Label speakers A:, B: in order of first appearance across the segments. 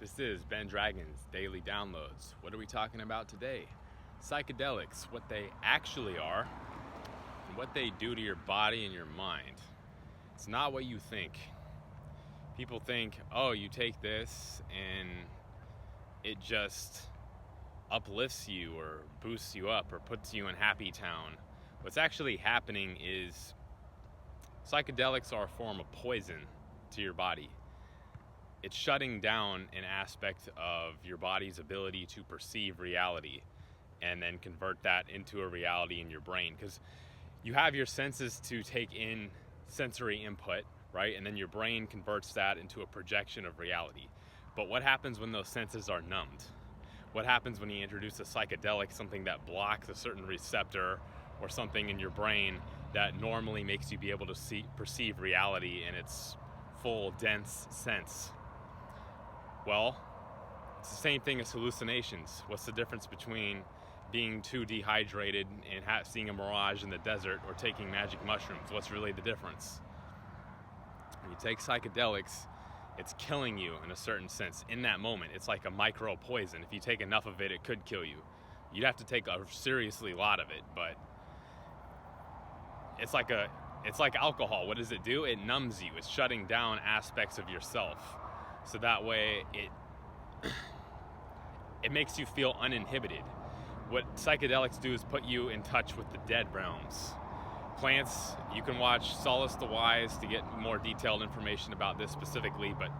A: This is Ben Dragon's Daily Downloads. What are we talking about today? Psychedelics, what they actually are, and what they do to your body and your mind. It's not what you think. People think, oh, you take this and it just uplifts you or boosts you up or puts you in happy town. What's actually happening is psychedelics are a form of poison to your body. It's shutting down an aspect of your body's ability to perceive reality and then convert that into a reality in your brain. Because you have your senses to take in sensory input, right? And then your brain converts that into a projection of reality. But what happens when those senses are numbed? What happens when you introduce a psychedelic, something that blocks a certain receptor or something in your brain that normally makes you be able to perceive reality in its full, dense sense? Well, it's the same thing as hallucinations. What's the difference between being too dehydrated and seeing a mirage in the desert or taking magic mushrooms? What's really the difference? When you take psychedelics, it's killing you in a certain sense. In that moment, it's like a micro poison. If you take enough of it, it could kill you. You'd have to take a seriously lot of it, but it's like alcohol. What does it do? It numbs you. It's shutting down aspects of yourself. So that way it makes you feel uninhibited. What psychedelics do is put you in touch with the dead realms. Plants, you can watch Solace the Wise to get more detailed information about this specifically, but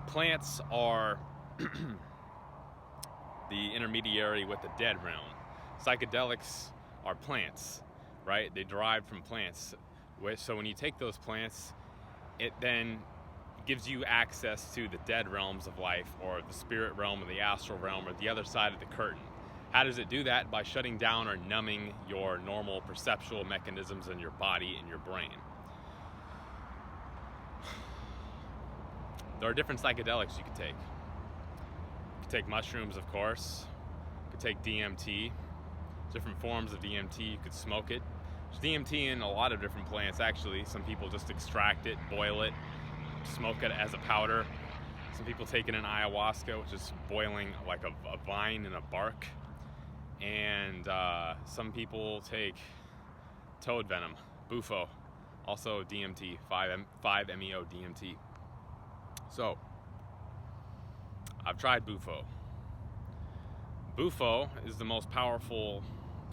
A: plants are the intermediary with the dead realm. Psychedelics are plants, right? They derive from plants. So when you take those plants, it then gives you access to the dead realms of life, or the spirit realm, or the astral realm, or the other side of the curtain. How does it do that? By shutting down or numbing your normal perceptual mechanisms in your body and your brain. There are different psychedelics you can take. You can take mushrooms, of course. You can take DMT, different forms of DMT. You could smoke it. There's DMT in a lot of different plants, actually. Some people just extract it, boil it, smoke it as a powder. Some people take it in ayahuasca, which is boiling like a vine in a bark. And some people take toad venom, Bufo, also DMT, 5-MeO DMT. So, I've tried Bufo. Bufo is the most powerful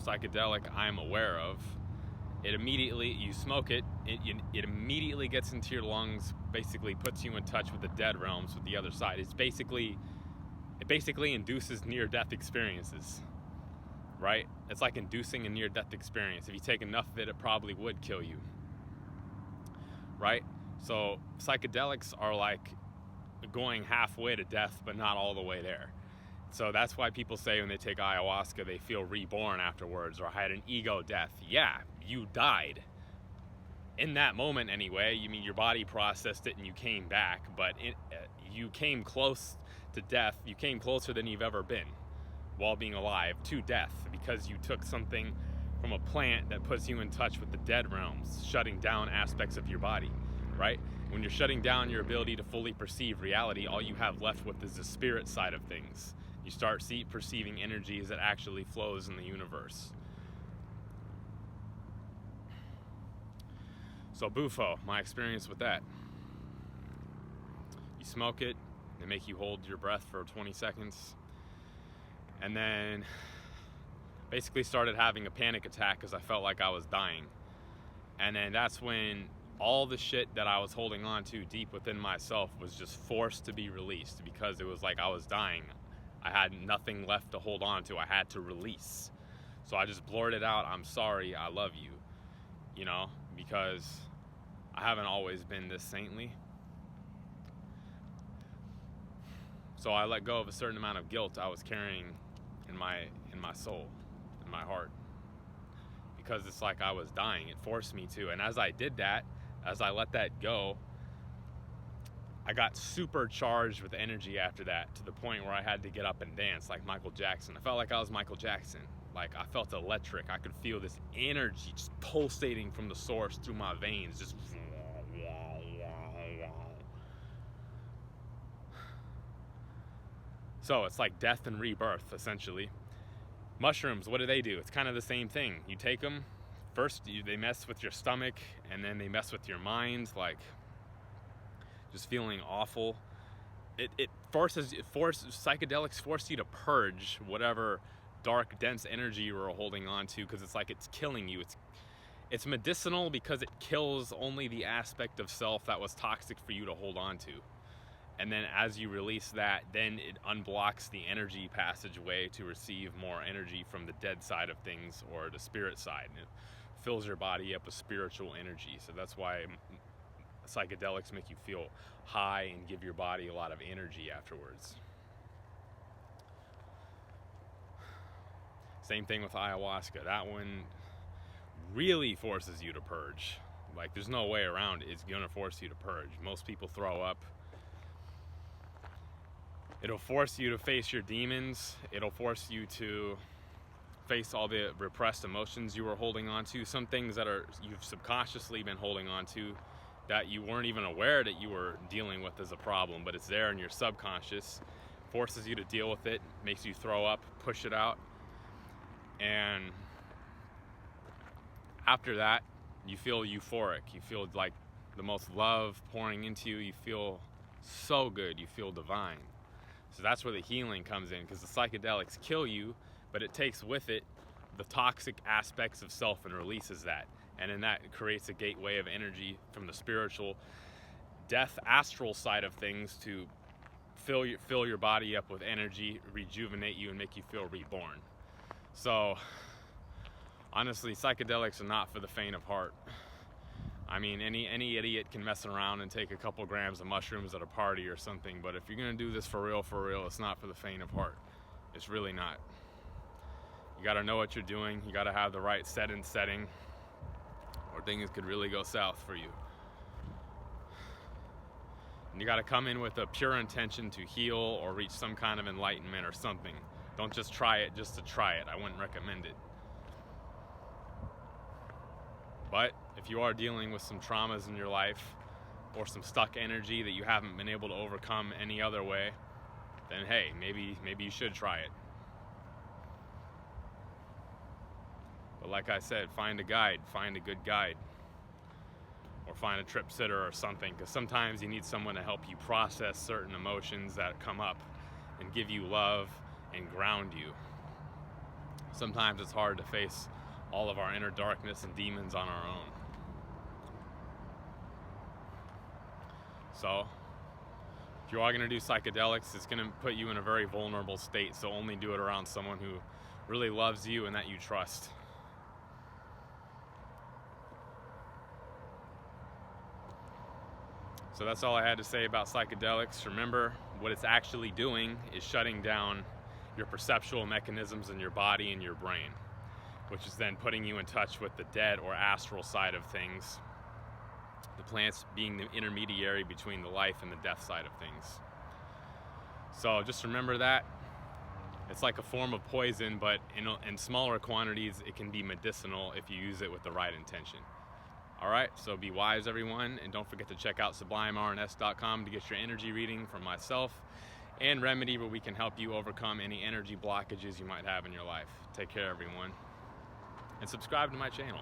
A: psychedelic I'm aware of. It immediately, you smoke it, it immediately gets into your lungs, basically puts you in touch with the dead realms, with the other side. It basically induces near-death experiences, right? It's like inducing a near-death experience. If you take enough of it, it probably would kill you, right? So psychedelics are like going halfway to death, but not all the way there. So that's why people say when they take ayahuasca, they feel reborn afterwards, or I had an ego death. Yeah, you died. In that moment anyway, you mean your body processed it and you came back, but you came close to death. You came closer than you've ever been while being alive to death, because you took something from a plant that puts you in touch with the dead realms, shutting down aspects of your body, right? When you're shutting down your ability to fully perceive reality, all you have left with is the spirit side of things. You start perceiving energy as it actually flows in the universe. So Bufo, my experience with that. You smoke it, they make you hold your breath for 20 seconds, and then basically started having a panic attack because I felt like I was dying. And then that's when all the shit that I was holding on to deep within myself was just forced to be released, because it was like I was dying. I had nothing left to hold on to. I had to release. So I just blurted out, I'm sorry, I love you, because I haven't always been this saintly. So I let go of a certain amount of guilt I was carrying in my soul, in my heart, because it's like I was dying. It forced me to. And as I did that, as I let that go, I got supercharged with energy after that, to the point where I had to get up and dance like Michael Jackson. I felt like I was Michael Jackson. Like, I felt electric. I could feel this energy just pulsating from the source through my veins, just So it's like death and rebirth, essentially. Mushrooms, what do? It's kind of the same thing. You take them, first they mess with your stomach, and then they mess with your mind, like just feeling awful. Psychedelics force you to purge whatever dark, dense energy you were holding on to, because it's like it's killing you. It's medicinal because it kills only the aspect of self that was toxic for you to hold on to. And then as you release that, then it unblocks the energy passageway to receive more energy from the dead side of things, or the spirit side. And it fills your body up with spiritual energy. So that's why psychedelics make you feel high and give your body a lot of energy afterwards. Same thing with ayahuasca. That one really forces you to purge. Like, there's no way around it. It's gonna force you to purge. Most people throw up. It'll force you to face your demons. It'll force you to face all the repressed emotions you were holding on to. Some things that you've subconsciously been holding on to that you weren't even aware that you were dealing with as a problem, but it's there in your subconscious. Forces you to deal with it, makes you throw up, push it out. And after that, you feel euphoric. You feel like the most love pouring into you. You feel so good. You feel divine. So that's where the healing comes in, because the psychedelics kill you, but it takes with it the toxic aspects of self and releases that. And then that creates a gateway of energy from the spiritual death astral side of things to fill your body up with energy, rejuvenate you, and make you feel reborn. So honestly, psychedelics are not for the faint of heart. I mean, any idiot can mess around and take a couple grams of mushrooms at a party or something, but if you're gonna do this for real, it's not for the faint of heart. It's really not. You gotta know what you're doing. You gotta have the right setting, or things could really go south for you. And you gotta come in with a pure intention to heal or reach some kind of enlightenment or something. Don't just try it just to try it. I wouldn't recommend it. But if you are dealing with some traumas in your life, or some stuck energy that you haven't been able to overcome any other way, then hey, maybe you should try it. But like I said, find a guide, find a good guide, or find a trip sitter or something, because sometimes you need someone to help you process certain emotions that come up and give you love and ground you. Sometimes it's hard to face all of our inner darkness and demons on our own. So if you are going to do psychedelics, it's going to put you in a very vulnerable state, so only do it around someone who really loves you and that you trust. So that's all I had to say about psychedelics. Remember, what it's actually doing is shutting down your perceptual mechanisms in your body and your brain, which is then putting you in touch with the dead or astral side of things, the plants being the intermediary between the life and the death side of things. So just remember that. It's like a form of poison, but in smaller quantities, it can be medicinal if you use it with the right intention. All right, so be wise, everyone, and don't forget to check out sublimerns.com to get your energy reading from myself and Remedy, where we can help you overcome any energy blockages you might have in your life. Take care, everyone, and subscribe to my channel.